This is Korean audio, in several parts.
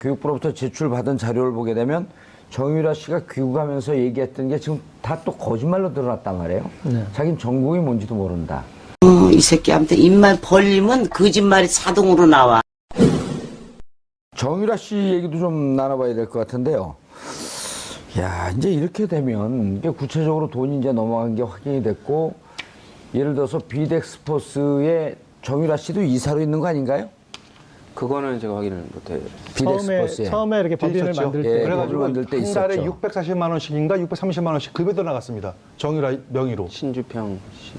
교육부로부터 제출받은 자료를 보게 되면 정유라 씨가 귀국하면서 얘기했던 게 지금 다 또 거짓말로 드러났단 말이에요. 네. 자기는 전공이 뭔지도 모른다. 이 새끼한테 입만 벌리면 거짓말이 자동으로 나와. 정유라 씨 얘기도 좀 나눠봐야 될 것 같은데요. 야, 이제 이렇게 되면 이게 구체적으로 돈이 이제 넘어간 게 확인이 됐고, 예를 들어서 비덱스포스에 정유라 씨도 이사로 있는 거 아닌가요? 그거는 제가 확인을 못해요. 비덱스포스에. 처음에 이렇게 법인을 있었죠. 만들 때. 예, 그래가지고 만들 때 한 달에 있었죠. 640만 원씩인가 630만 원씩 급여도 나갔습니다. 정유라 명의로. 신주평 씨.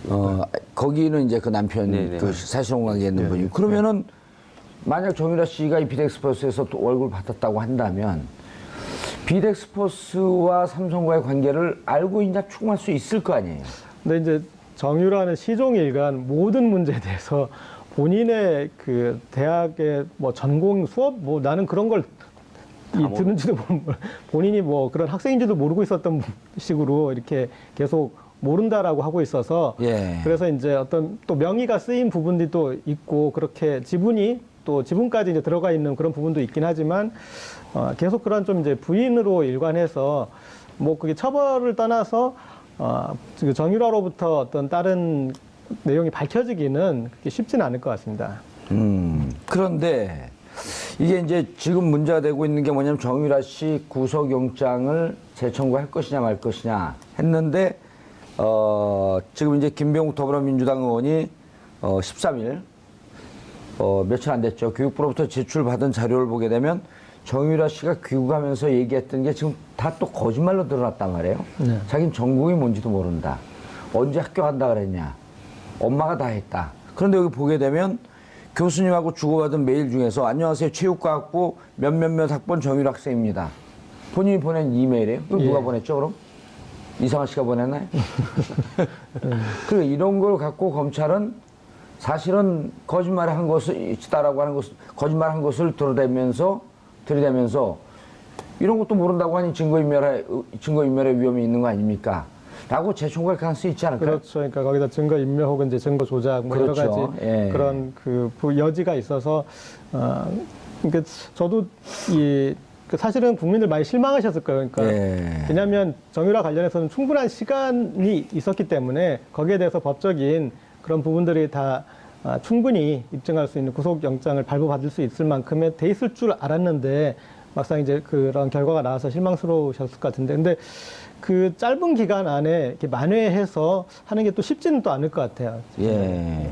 거기는 이제 그 남편, 네네. 그 사실혼 관계 있는 네. 분이. 그러면은 만약 정유라 씨가 이 비덱스포스에서 또 월급을 받았다고 한다면 비덱스포스와 삼성과의 관계를 알고 있냐 추궁할 수 있을 거 아니에요. 근데 이제 정유라는 시종일관 모든 문제에 대해서 본인의 그 대학의 뭐 전공 수업 뭐 나는 그런 걸 듣는지도 본인이 뭐 그런 학생인지도 모르고 있었던 식으로 이렇게 계속 모른다라고 하고 있어서 예. 그래서 이제 어떤 또 명의가 쓰인 부분들이 또 있고 그렇게 지분이 또 지분까지 이제 들어가 있는 그런 부분도 있긴 하지만 계속 그런 좀 이제 부인으로 일관해서 뭐 그게 처벌을 떠나서 그 정유라로부터 어떤 다른 내용이 밝혀지기는 그렇게 쉽지는 않을 것 같습니다. 그런데 이게 이제 지금 문제가 되고 있는 게 뭐냐면 정유라 씨 구속영장을 재청구할 것이냐 말 것이냐 했는데 지금 이제 김병욱 더불어민주당 의원이 13일 며칠 안 됐죠. 교육부로부터 제출받은 자료를 보게 되면 정유라 씨가 귀국하면서 얘기했던 게 지금 다 또 거짓말로 드러났단 말이에요. 네. 자기는 전공이 뭔지도 모른다. 언제 학교 간다 그랬냐. 엄마가 다 했다. 그런데 여기 보게 되면 교수님하고 주고받은 메일 중에서 안녕하세요. 체육과학부 몇몇몇 학번 정유라 학생입니다. 본인이 보낸 이메일이에요. 그럼 누가 보냈죠 그럼? 이상한 씨가 보냈나요? 그리고 이런 걸 갖고 검찰은 사실은 거짓말을 한 것을 있다라고 하는 것을 거짓말한 것을 들이대면서 이런 것도 모른다고 하니 증거인멸의 위험이 있는 거 아닙니까? 라고 재청구할 가능성이 있지 않을까요? 그렇죠. 그러니까 거기다 증거인멸 혹은 이제 증거 조작 뭐 그렇죠. 여러 가지 예. 그런 그 여지가 있어서 그러니까 저도 사실은 국민들 많이 실망하셨을 거예요. 그러니까 예. 왜냐하면 정유라 관련해서는 충분한 시간이 있었기 때문에 거기에 대해서 법적인 그런 부분들이 다 충분히 입증할 수 있는 구속영장을 발부받을 수 있을 만큼의 돼 있을 줄 알았는데 막상 이제 그런 결과가 나와서 실망스러우셨을 것 같은데 근데 그 짧은 기간 안에 이렇게 만회해서 하는 게 또 쉽지는 또 않을 것 같아요. 예.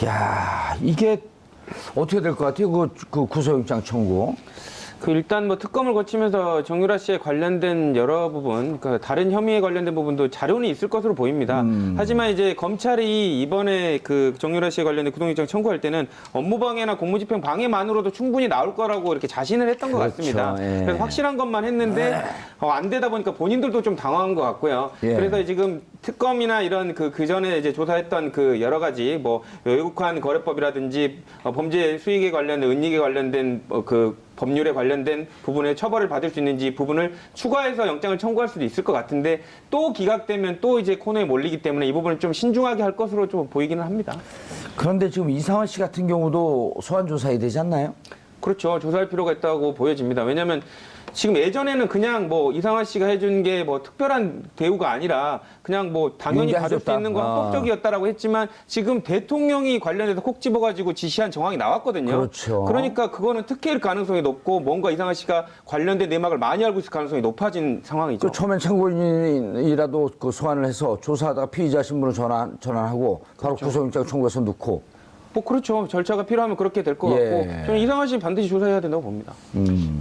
야, 이게 어떻게 될 것 같아요? 그 구속영장 청구. 일단 뭐 특검을 거치면서 정유라 씨에 관련된 여러 부분, 그러니까 다른 혐의에 관련된 부분도 자료는 있을 것으로 보입니다. 하지만 이제 검찰이 이번에 그 정유라 씨에 관련된 구속영장 청구할 때는 업무방해나 공무집행 방해만으로도 충분히 나올 거라고 이렇게 자신을 했던 것 같습니다. 예. 그래서 확실한 것만 했는데 안 되다 보니까 본인들도 좀 당황한 것 같고요. 예. 그래서 지금 특검이나 이런 그 전에 이제 조사했던 그 여러 가지 뭐 외국환 거래법이라든지 범죄 수익에 관련된 은닉에 관련된 그 법률에 관련된 부분에 처벌을 받을 수 있는지 부분을 추가해서 영장을 청구할 수도 있을 것 같은데 또 기각되면 또 이제 코너에 몰리기 때문에 이 부분을 좀 신중하게 할 것으로 좀 보이기는 합니다. 그런데 지금 이상원 씨 같은 경우도 소환 조사해야 되지 않나요? 그렇죠. 조사할 필요가 있다고 보여집니다. 왜냐하면 지금 예전에는 그냥 뭐 이상한 씨가 해준 게 뭐 특별한 대우가 아니라 그냥 뭐 당연히 받을 수 있는 건 합법적이었다라고 했지만 지금 대통령이 관련해서 콕 집어가지고 지시한 정황이 나왔거든요. 그렇죠. 그러니까 그거는 특혜일 가능성이 높고 뭔가 이상한 씨가 관련된 내막을 많이 알고 있을 가능성이 높아진 상황이죠. 그 처음엔 참고인이라도 그 소환을 해서 조사하다가 피의자 신분을 전환하고 바로 그렇죠. 구속영장 청구해서 넣고. 뭐 그렇죠. 절차가 필요하면 그렇게 될 것 예. 같고 저는 이상한 씨 반드시 조사해야 된다고 봅니다.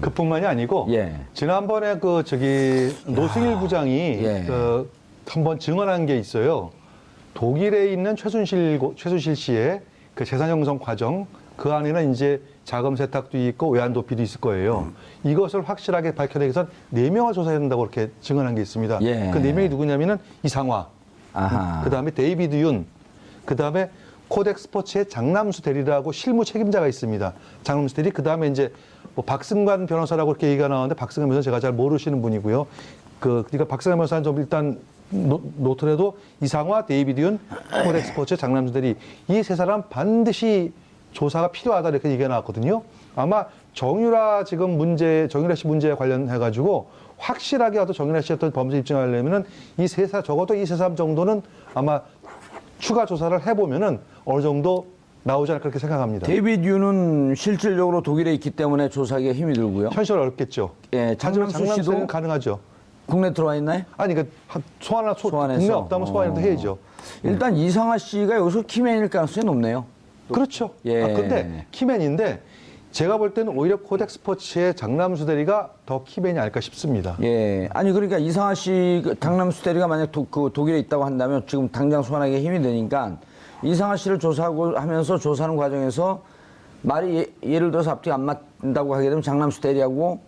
그뿐만이 아니고 예. 지난번에 노승일 부장이 예. 한번 증언한 게 있어요. 독일에 있는 최순실 씨의 그 재산 형성 과정 그 안에는 이제 자금 세탁도 있고 외환 도피도 있을 거예요. 이것을 확실하게 밝혀내기 위해서 4명을 조사해야 된다고 그렇게 증언한 게 있습니다. 예. 그 4명이 누구냐면은 이상화, 그다음에 데이비드 윤, 그다음에 코덱 스포츠의 장남수 대리라고 실무 책임자가 있습니다. 장남수 대리, 그 다음에 이제 뭐 박승관 변호사라고 이렇게 얘기가 나오는데 박승관 변호사 제가 잘 모르시는 분이고요. 그러니까 박승관 변호사는 좀 일단 놓더라도 이상화, 데이비드 윤, 코덱 스포츠의 장남수 대리 이 세 사람 반드시 조사가 필요하다 이렇게 얘기가 나왔거든요. 아마 정유라 씨 문제에 관련해가지고 확실하게 어떤 정유라 씨 어떤 범죄 입증하려면은 적어도 이 세 사람 정도는 아마 추가 조사를 해보면은 어느 정도 나오지 않을까 그렇게 생각합니다. 데이비드 윤은 실질적으로 독일에 있기 때문에 조사하기가 힘이 들고요. 현실은 어렵겠죠. 예, 하지만 장남수 씨도 장남수는 가능하죠. 국내 들어와 있나요? 아니, 그러니까 소환해서. 국내 없다면 소환이라도 해야죠. 일단 이상하 씨가 여기서 키맨일 가능성이 높네요. 그렇죠. 예. 근데 키맨인데 제가 볼 때는 오히려 코덱 스포츠의 장남수 대리가 더 키맨이 아닐까 싶습니다. 예. 아니, 그러니까 이상하 씨, 장남수 대리가 만약 독일에 있다고 한다면 지금 당장 소환하기가 힘이 되니까 이상하 씨를 조사하고 하면서 조사하는 과정에서 말이 예를 들어서 앞뒤가 안 맞는다고 하게 되면 장남수 대리하고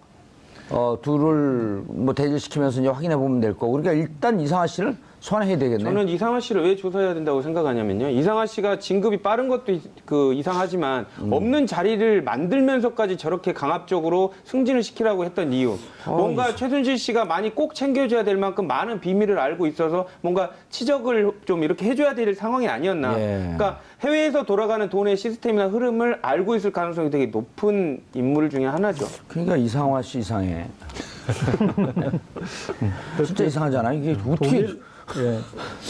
둘을 뭐 대질시키면서 이제 확인해 보면 될 거고. 그러니까 일단 이상하 씨를 소환해야 되겠네요. 저는 이상하 씨를 왜 조사해야 된다고 생각하냐면요. 이상하 씨가 진급이 빠른 것도 이상하지만 없는 자리를 만들면서까지 저렇게 강압적으로 승진을 시키라고 했던 이유. 뭔가 최순실 씨가 많이 꼭 챙겨줘야 될 만큼 많은 비밀을 알고 있어서 뭔가 치적을 좀 이렇게 해줘야 될 상황이 아니었나. 예. 그러니까 해외에서 돌아가는 돈의 시스템이나 흐름을 알고 있을 가능성이 되게 높은 인물 중에 하나죠. 그러니까 이상화 씨 이상해. 진짜 이상하잖아. 이게 어떻게.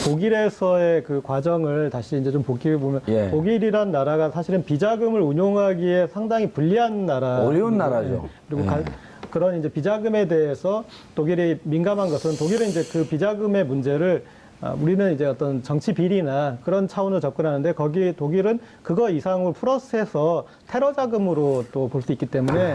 독일에서의 그 과정을 다시 이제 좀 복귀해 보면 예. 독일이란 나라가 사실은 비자금을 운용하기에 상당히 불리한 나라. 어려운 나라죠. 그리고 예. 그런 이제 비자금에 대해서 독일이 민감한 것은 독일은 이제 그 비자금의 문제를 우리는 이제 어떤 정치 비리나 그런 차원으로 접근하는데 거기 독일은 그거 이상을 플러스해서 테러 자금으로 또 볼 수 있기 때문에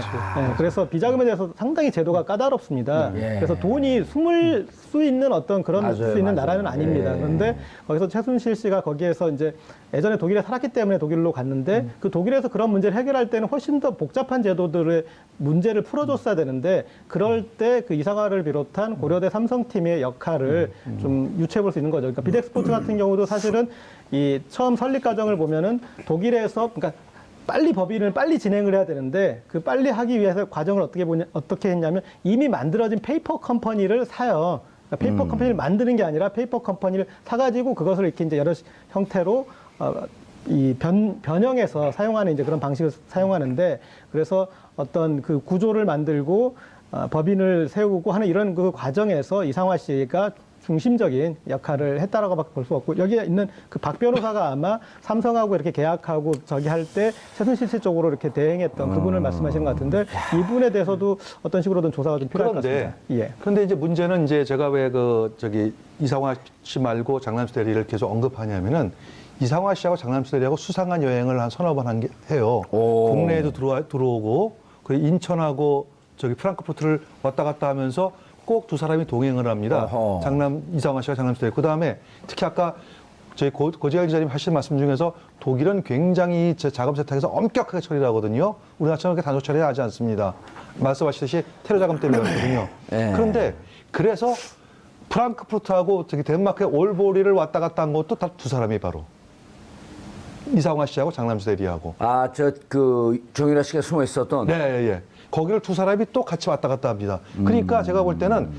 그래서 비자금에 대해서 상당히 제도가 까다롭습니다. 예. 그래서 돈이 숨을 수 있는 어떤 그런 맞아요, 수 있는 맞아요. 나라는 아닙니다. 예. 그런데 거기서 최순실 씨가 거기에서 이제 예전에 독일에 살았기 때문에 독일로 갔는데 그 독일에서 그런 문제를 해결할 때는 훨씬 더 복잡한 제도들의 문제를 풀어줬어야 되는데 그럴 때 그 이상화를 비롯한 고려대 삼성팀의 역할을 좀 유추해 볼 수 있는 거죠. 그러니까 비덱스포츠 같은 경우도 사실은 이 처음 설립 과정을 보면은 독일에서 그러니까 빨리 법인을 빨리 진행을 해야 되는데 그 빨리 하기 위해서 과정을 어떻게 했냐면 이미 만들어진 페이퍼 컴퍼니를 사요. 그러니까 페이퍼 컴퍼니를 만드는 게 아니라 페이퍼 컴퍼니를 사가지고 그것을 이렇게 이제 여러 형태로 변형해서 사용하는 이제 그런 방식을 사용하는데 그래서 어떤 그 구조를 만들고 법인을 세우고 하는 이런 그 과정에서 이상화 씨가 중심적인 역할을 했다라고 밖에 볼 수 없고 여기에 있는 그 박 변호사가 아마 삼성하고 이렇게 계약하고 저기 할 때 최순실 씨 쪽으로 이렇게 대행했던 그분을 말씀하시는 것 같은데 이분에 대해서도 어떤 식으로든 조사가 좀 필요할 것 같습니다. 그런데 이제 문제는 이제 제가 왜 이상화 씨 말고 장남수 대리를 계속 언급하냐면은 이상화 씨하고 장남수 대리하고 수상한 여행을 한 서너 번 해요. 국내에도 들어오고 그리고 인천하고 프랑크푸르트를 왔다 갔다 하면서 꼭 두 사람이 동행을 합니다. 이상화 씨와 장남수 대리. 그다음에 특히 아까 저희 고재열 기자님 하신 말씀 중에서 독일은 굉장히 자금 세탁에서 엄격하게 처리를 하거든요. 우리나라처럼 그렇게 단속 처리하지 않습니다. 말씀하셨듯이 테러 자금 때문이거든요. 그런데 그래서 프랑크푸르트하고 덴마크의 올보리를 왔다 갔다 한 것도 다 두 사람이 바로 이상화 씨하고 장남수 대리하고. 정유라 씨가 숨어 있었던. 네. 거기를 두 사람이 또 같이 왔다 갔다 합니다. 그러니까 제가 볼 때는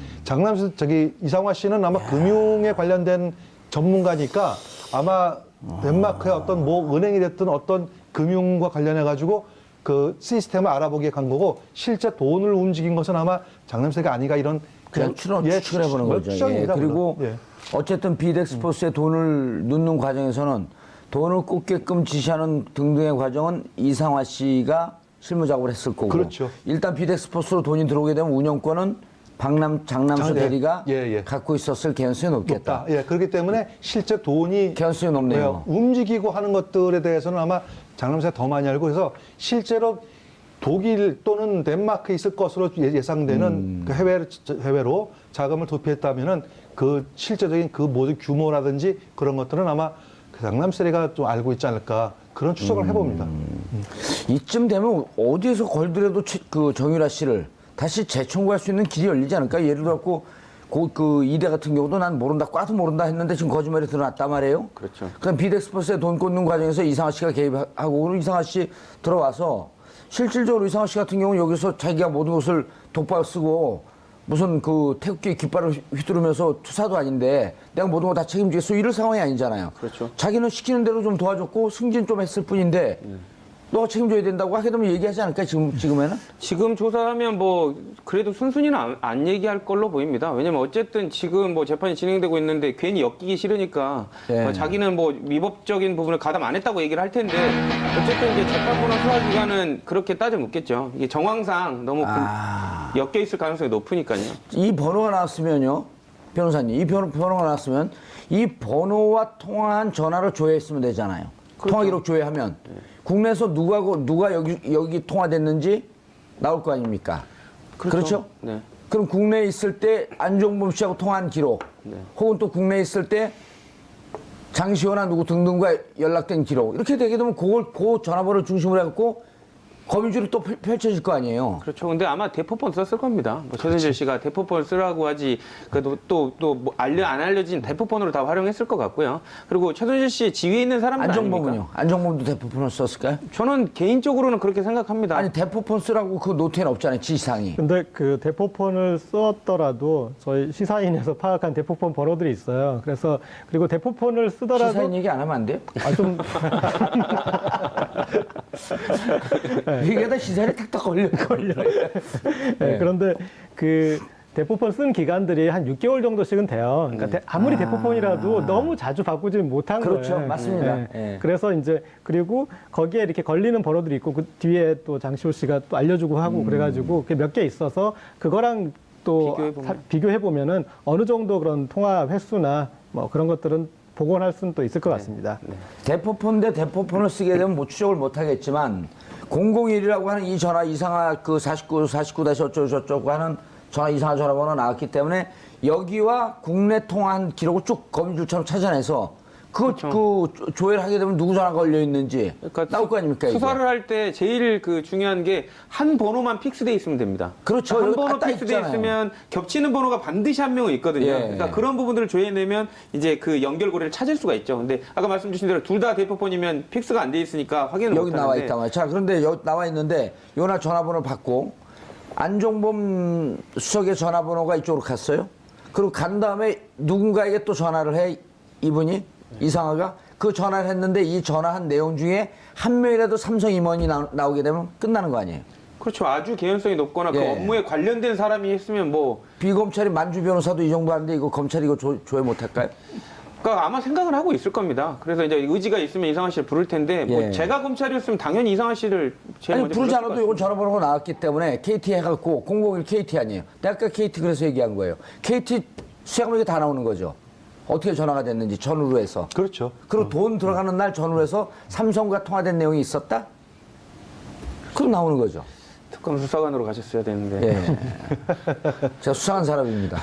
이상화 씨는 아마 금융에 관련된 전문가니까 아마 덴마크의 어떤 은행이 됐든 어떤 금융과 관련해가지고 그 시스템을 알아보기에 간 거고 실제 돈을 움직인 것은 아마 장남수가 아니가 이런 그냥 추측을 해보는 거죠. 그리고 어쨌든 비덱스포스에 돈을 넣는 과정에서는 돈을 꽂게끔 지시하는 등등의 과정은 이상화 씨가 실무 작업을 했을 거고. 그렇죠. 일단 비덱스포스로 돈이 들어오게 되면 운영권은 장남수 대리가 갖고 있었을 개연성이 높겠다. 그렇기 때문에 실제 돈이 개연성이 높네요. 움직이고 하는 것들에 대해서는 아마 장남수가 더 많이 알고 그래서 실제로 독일 또는 덴마크에 있을 것으로 예상되는 그 해외로 자금을 도피했다면은 그 실제적인 그 모든 규모라든지 그런 것들은 아마 장남수 대리가 좀 알고 있지 않을까 그런 추정을 해봅니다. 이쯤 되면 어디에서 걸더라도 정유라 씨를 다시 재청구할 수 있는 길이 열리지 않을까? 예를 들어 그 이대 같은 경우도 난 모른다, 꽈도 모른다 했는데 지금 거짓말이 드러났단 말이에요. 그렇죠. 그럼 비덱스포스에 돈 꽂는 과정에서 이상화 씨가 개입하고 그리고 이상화 씨 들어와서 실질적으로 이상화 씨 같은 경우는 여기서 자기가 모든 것을 독박 쓰고 무슨 태극기 깃발을 휘두르면서 투사도 아닌데 내가 모든 거 다 책임지겠어 이럴 상황이 아니잖아요. 그렇죠. 자기는 시키는 대로 좀 도와줬고 승진 좀 했을 뿐인데 너가 책임져야 된다고 하게 되면 얘기하지 않을까 지금에는? 지금 조사하면 뭐 그래도 순순히는 안 얘기할 걸로 보입니다. 왜냐면 어쨌든 지금 뭐 재판이 진행되고 있는데 괜히 엮이기 싫으니까 예. 자기는 뭐 위법적인 부분을 가담 안 했다고 얘기를 할 텐데 어쨌든 이제 재판부나 수사기관은 그렇게 따져 묻겠죠. 이게 정황상 너무 엮여 있을 가능성이 높으니까요. 이 번호가 나왔으면요, 변호사님, 이 번호가 나왔으면 이 번호와 통화한 전화를 조회했으면 되잖아요. 그렇죠. 통화 기록 조회하면 국내에서 누가 여기 통화됐는지 나올 거 아닙니까? 그렇죠? 네. 그럼 국내에 있을 때 안종범 씨하고 통화한 기록, 네. 혹은 또 국내에 있을 때 장시호나 누구 등등과 연락된 기록, 이렇게 되게 되면 그 전화번호를 중심으로 해갖고 거미줄이 또 펼쳐질 거 아니에요. 그렇죠. 근데 아마 대포폰 썼을 겁니다. 뭐 최순실 씨가 대포폰 쓰라고 하지, 그래도 뭐 안 알려진 대포폰으로 다 활용했을 것 같고요. 그리고 최순실 씨 지위에 있는 사람들 안종범은요? 아닙니까? 안종범도 대포폰을 썼을까요? 저는 개인적으로는 그렇게 생각합니다. 아니 대포폰 쓰라고 그 노트에는 없잖아요, 지시사항이. 근데 그 대포폰을 썼더라도 저희 시사인에서 파악한 대포폰 번호들이 있어요. 그래서 그리고 대포폰을 쓰더라도 시사인 얘기 안 하면 안 돼요? 좀 얘기하다 시사인에 탁탁 걸려요. 네, 그런데 그 대포폰 쓴 기간들이 한 6개월 정도씩은 돼요. 그러니까 아무리 대포폰이라도 너무 자주 바꾸지는 못한 그렇죠. 거예요. 맞습니다. 네. 예. 그래서 이제 그리고 거기에 이렇게 걸리는 번호들이 있고 그 뒤에 또 장시호 씨가 또 알려주고 하고 그래가지고 그게 몇 개 있어서 그거랑 또 비교해 보면은 어느 정도 그런 통화 횟수나 뭐 그런 것들은 복원할 수는 또 있을 것 같습니다. 대포폰 대 대포폰을 쓰게 되면 뭐 추적을 못 하겠지만 001이라고 하는 이 전화 이상화 그 49-어쩌고 하는 전화 이상화 전화번호 나왔기 때문에 여기와 국내 통화한 기록을 쭉 거미줄처럼 찾아내서 그 조회를 하게 되면 누구 전화가 걸려 있는지 나올 거 아닙니까? 수사를 할 때 제일 그 중요한 게 한 번호만 픽스돼 있으면 됩니다. 그렇죠. 한 여기 번호 딱 픽스돼 있잖아요. 있으면 겹치는 번호가 반드시 한 명은 있거든요. 예. 그러니까 그런 부분들을 조회내면 이제 그 연결고리를 찾을 수가 있죠. 근데 아까 말씀 주신 대로 둘 다 대포폰이면 픽스가 안 돼 있으니까 확인을 못 여기 하는데 나와 있다 말이야. 자, 그런데 여기 나와 있는데 요나 전화번호를 받고 안종범 수석의 전화번호가 이쪽으로 갔어요. 그리고 간 다음에 누군가에게 또 전화를 해 이분이 이상하가 그 전화를 했는데 이 전화한 내용 중에 한 명이라도 삼성 임원이 나오게 되면 끝나는 거 아니에요. 그렇죠. 아주 개연성이 높거나 그 예. 업무에 관련된 사람이 했으면 뭐 비검찰이 만주 변호사도 이 정도 하는데 이거 검찰이 이거 조회 못 할까요? 그러니까 아마 생각은 하고 있을 겁니다. 그래서 이제 의지가 있으면 이상화 씨를 부를 텐데 뭐 예. 제가 검찰이었으면 당연히 이상화 씨를 제일 아니 먼저 부르지 불렀을 않아도 것 이건 전화번호가 나왔기 때문에 KT 해갖고 001 KT 아니에요. 내가 아까 KT 그래서 얘기한 거예요. KT 수양물이 다 나오는 거죠. 어떻게 전화가 됐는지 전후로 해서. 그렇죠. 그리고 돈 들어가는 날 전후로 해서 삼성과 통화된 내용이 있었다? 그럼 나오는 거죠. 특검 수사관으로 가셨어야 되는데. 예. 제가 수상한 사람입니다.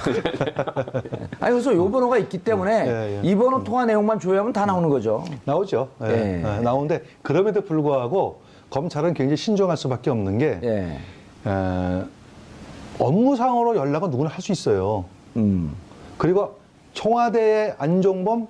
아니, 그래서 요 번호가 있기 때문에 예, 예. 이 번호 통화 내용만 조회하면 다 나오는 거죠. 나오죠. 예. 예. 예, 나오는데 그럼에도 불구하고 검찰은 굉장히 신중할 수밖에 없는 게 예. 업무상으로 연락은 누구나 할 수 있어요. 그리고 청와대의 안종범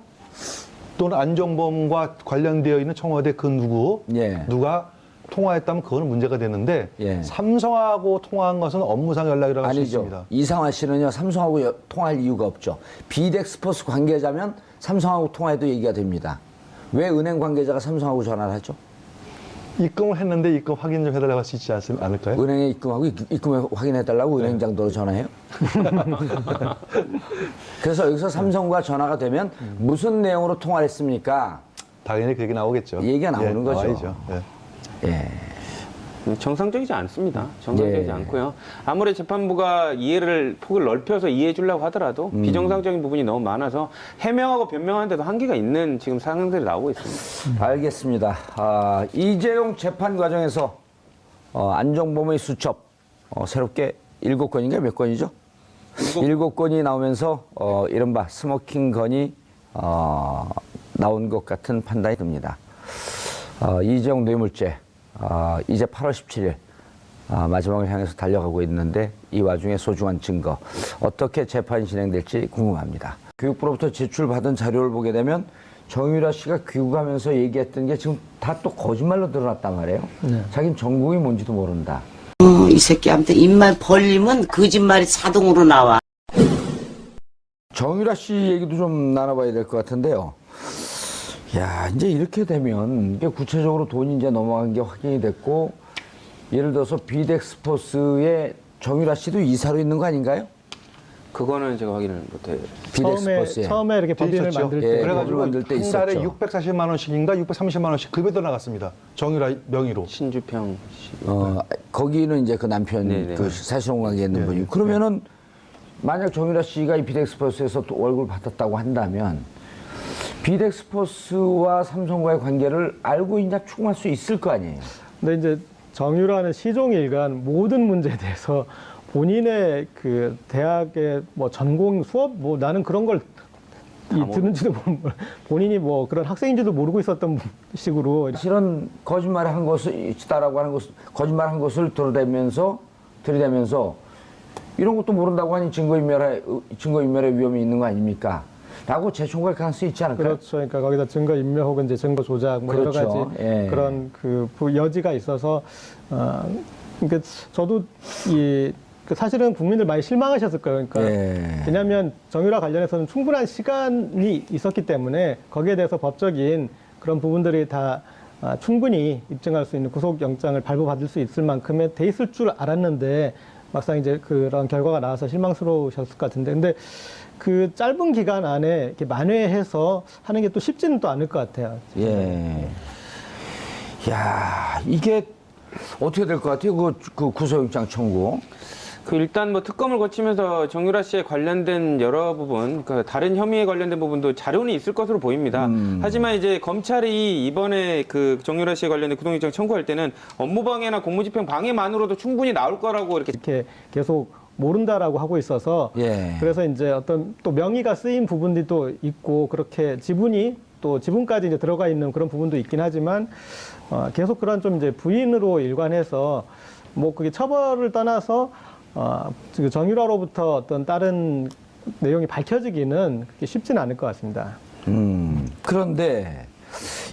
또는 안종범과 관련되어 있는 청와대 그 예. 누가 통화했다면 그거는 문제가 되는데 예. 삼성하고 통화한 것은 업무상 연락이라고 할 수 아니죠. 있습니다. 이상화 씨는요, 삼성하고 통화할 이유가 없죠. 비덱스퍼스 관계자면 삼성하고 통화해도 얘기가 됩니다. 왜 은행 관계자가 삼성하고 전화를 하죠? 입금을 했는데 입금 확인 좀 해달라고 할 수 있지 않을까요? 은행에 입금하고 입금 확인해달라고 은행장도로 전화해요? 그래서 여기서 삼성과 전화가 되면 무슨 내용으로 통화를 했습니까? 당연히 그게 나오겠죠. 얘기가 나오는 거죠. 나와야죠. 예. 예. 정상적이지 않습니다. 정상적이지 예. 않고요. 아무리 재판부가 폭을 넓혀서 이해해 주려고 하더라도 비정상적인 부분이 너무 많아서 해명하고 변명하는데도 한계가 있는 지금 상황들이 나오고 있습니다. 알겠습니다. 이재용 재판 과정에서 안종범의 수첩 새롭게 7건인가 몇 건이죠? 7건이 나오면서 이른바 스모킹 건이 나온 것 같은 판단이 듭니다. 이재용 뇌물죄 이제 8월 17일 마지막을 향해서 달려가고 있는데 이 와중에 소중한 증거 어떻게 재판이 진행될지 궁금합니다. 교육부로부터 제출받은 자료를 보게 되면 정유라 씨가 귀국하면서 얘기했던 게 지금 다 또 거짓말로 드러났단 말이에요. 자기는 전공이 뭔지도 모른다. 이 새끼 아무튼 입만 벌리면 거짓말이 자동으로 나와. 정유라 씨 얘기도 좀 나눠봐야 될 것 같은데요. 야, 이제 이렇게 되면 이게 구체적으로 돈이 이제 넘어간 게 확인이 됐고, 예를 들어서 비덱스포스의 정유라 씨도 이사로 있는 거 아닌가요? 그거는 제가 확인을 못해요. 비덱스포스에. 처음에 이렇게 법인을 있었죠. 만들 때 예, 그래가지고 만들 때 한 달에 있었죠. 640만 원씩인가 630만 원씩 급여도 나갔습니다. 정유라 명의로. 신주평 씨. 거기는 이제 그 남편 네네. 그 사실혼 관계 있는 분이. 그러면은 만약 정유라 씨가 이 비덱스포스에서 또 월급을 받았다고 한다면 비덱스포스와 삼성과의 관계를 알고 있냐 추궁할 수 있을 거 아니에요. 근데 이제 정유라는 시종일관 모든 문제에 대해서 본인의 그 대학의 뭐 전공 수업 뭐 나는 그런 걸 듣는지도 본인이 뭐 그런 학생인지도 모르고 있었던 식으로 실은 거짓말을 한 것을 있다라고 하는 것을 거짓말한 것을 들이대면서 이런 것도 모른다고 하니 증거인멸의 위험이 있는 거 아닙니까? 라고 재청구할 가능성이 있지 않을까요? 그렇죠. 그러니까 거기다 증거 인멸 혹은 이제 증거 조작 뭐 그렇죠. 여러 가지 예. 그런 그 여지가 있어서 그러니까 저도 그 사실은 국민들 많이 실망하셨을 거예요. 그러니까 예. 왜냐하면 정유라 관련해서는 충분한 시간이 있었기 때문에 거기에 대해서 법적인 그런 부분들이 다 충분히 입증할 수 있는 구속영장을 발부받을 수 있을 만큼의 돼 있을 줄 알았는데 막상 이제 그런 결과가 나와서 실망스러우셨을 것 같은데 근데 그 짧은 기간 안에 이렇게 만회해서 하는 게 또 쉽지는 또 않을 것 같아요. 예. 야, 이게 어떻게 될 것 같아요? 그 구속영장 청구. 그 일단 뭐 특검을 거치면서 정유라 씨에 관련된 여러 부분, 그 다른 혐의에 관련된 부분도 자료는 있을 것으로 보입니다. 하지만 이제 검찰이 이번에 그 정유라 씨에 관련된 구속영장 청구할 때는 업무방해나 공무집행 방해만으로도 충분히 나올 거라고 이렇게 계속 모른다라고 하고 있어서 예. 그래서 이제 어떤 또 명의가 쓰인 부분들이 또 있고 그렇게 지분까지 이제 들어가 있는 그런 부분도 있긴 하지만 계속 그런 좀 이제 부인으로 일관해서 뭐 그게 처벌을 떠나서 정유라로부터 어떤 다른 내용이 밝혀지기는 그렇게 쉽지는 않을 것 같습니다. 그런데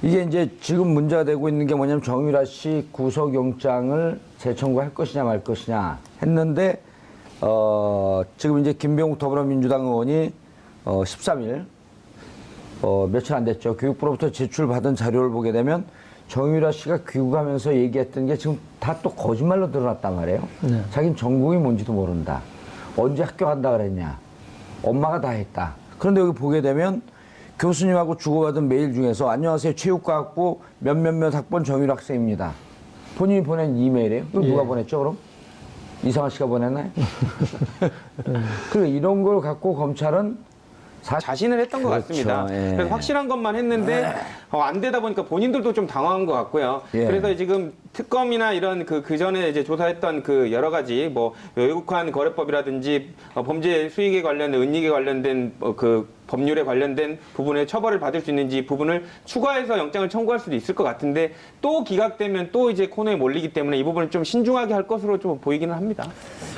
이게 이제 지금 문제가 되고 있는 게 뭐냐면 정유라 씨 구속영장을 재청구할 것이냐 말 것이냐 했는데 지금 이제 김병욱 더불어민주당 의원이 13일 며칠 안 됐죠. 교육부로부터 제출받은 자료를 보게 되면 정유라 씨가 귀국하면서 얘기했던 게 지금 다 또 거짓말로 드러났단 말이에요. 네. 자기는 전공이 뭔지도 모른다. 언제 학교 간다 그랬냐. 엄마가 다 했다. 그런데 여기 보게 되면 교수님하고 주고받은 메일 중에서 안녕하세요. 체육과학부 몇몇몇 학번 정유라 학생입니다. 본인이 보낸 이메일이에요. 이거 누가 보냈죠 그럼? 이상한 씨가 보냈나요? 그리고 이런 걸 갖고 검찰은 자신을 했던 것 그렇죠. 같습니다. 예. 그래서 확실한 것만 했는데 안 되다 보니까 본인들도 좀 당황한 것 같고요. 예. 그래서 지금 특검이나 이런 그 전에 이제 조사했던 그 여러 가지 뭐 외국환 거래법이라든지 범죄 수익에 관련된 은닉에 관련된 그 법률에 관련된 부분에 처벌을 받을 수 있는지 부분을 추가해서 영장을 청구할 수도 있을 것 같은데 또 기각되면 또 이제 코너에 몰리기 때문에 이 부분을 좀 신중하게 할 것으로 좀 보이기는 합니다.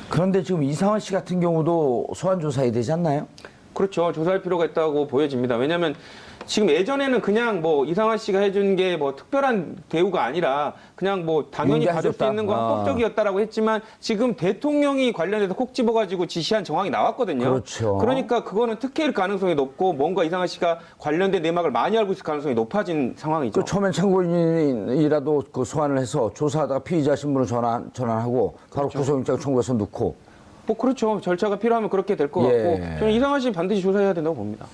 그런데 지금 이상원 씨 같은 경우도 소환 조사해야 되지 않나요? 그렇죠. 조사할 필요가 있다고 보여집니다. 왜냐하면 지금 예전에는 그냥 뭐 이상한 씨가 해준 게 뭐 특별한 대우가 아니라 그냥 뭐 당연히 받을 수 있는 거 합법적이었다라고 했지만 지금 대통령이 관련해서 콕 집어가지고 지시한 정황이 나왔거든요. 그렇죠. 그러니까 그거는 특혜일 가능성이 높고 뭔가 이상한 씨가 관련된 내막을 많이 알고 있을 가능성이 높아진 상황이죠. 그 처음엔 참고인이라도 그 소환을 해서 조사하다가 피의자 신분을 전환하고 바로 그렇죠. 구속영장 청구해서 넣고. 뭐 그렇죠. 절차가 필요하면 그렇게 될 것 같고 저는 이상한 씨 반드시 조사해야 된다고 봅니다.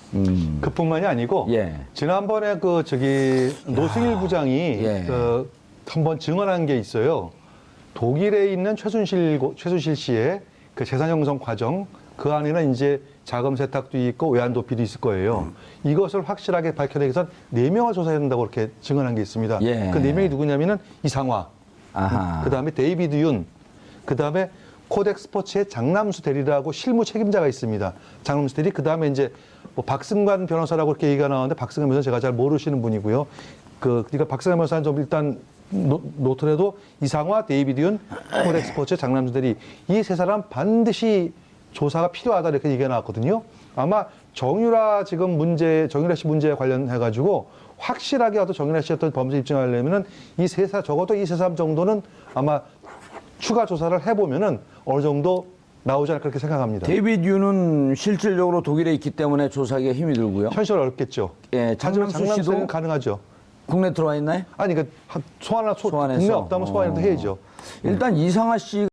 그뿐만이 아니고 예. 지난번에 노승일 부장이 예. 한번 증언한 게 있어요. 독일에 있는 최순실 씨의 그 재산 형성 과정 그 안에는 이제 자금 세탁도 있고 외환 도피도 있을 거예요. 이것을 확실하게 밝혀내기 위해서 4명을 조사해야 된다고 그렇게 증언한 게 있습니다. 예. 그 4명이 누구냐면은 이상화, 그다음에 데이비드 윤, 그다음에 코덱 스포츠의 장남수 대리라고 실무 책임자가 있습니다. 장남수 대리, 그 다음에 이제 뭐 박승관 변호사라고 이렇게 얘기가 나오는데 박승관 변호사 제가 잘 모르시는 분이고요. 그러니까 박승관 변호사는 좀 일단 놓더라도 이상화, 데이비드 윤, 코덱 스포츠의 장남수 대리 이 세 사람 반드시 조사가 필요하다 이렇게 얘기가 나왔거든요. 아마 정유라 씨 문제에 관련해가지고 확실하게 어떤 정유라 씨 어떤 범죄 입증하려면은 적어도 이 세 사람 정도는 아마 추가 조사를 해보면은 어느 정도 나오지 않을까 그렇게 생각합니다. 데이비드 윤은 실질적으로 독일에 있기 때문에 조사하기가 힘이 들고요. 현실은 어렵겠죠. 예, 하지만 장남수 장남수는 씨도 가능하죠. 국내 들어와 있나요? 아니, 그 소환해서 소환해서. 국내 없다면 소환이라도 해야죠. 일단 이상하 씨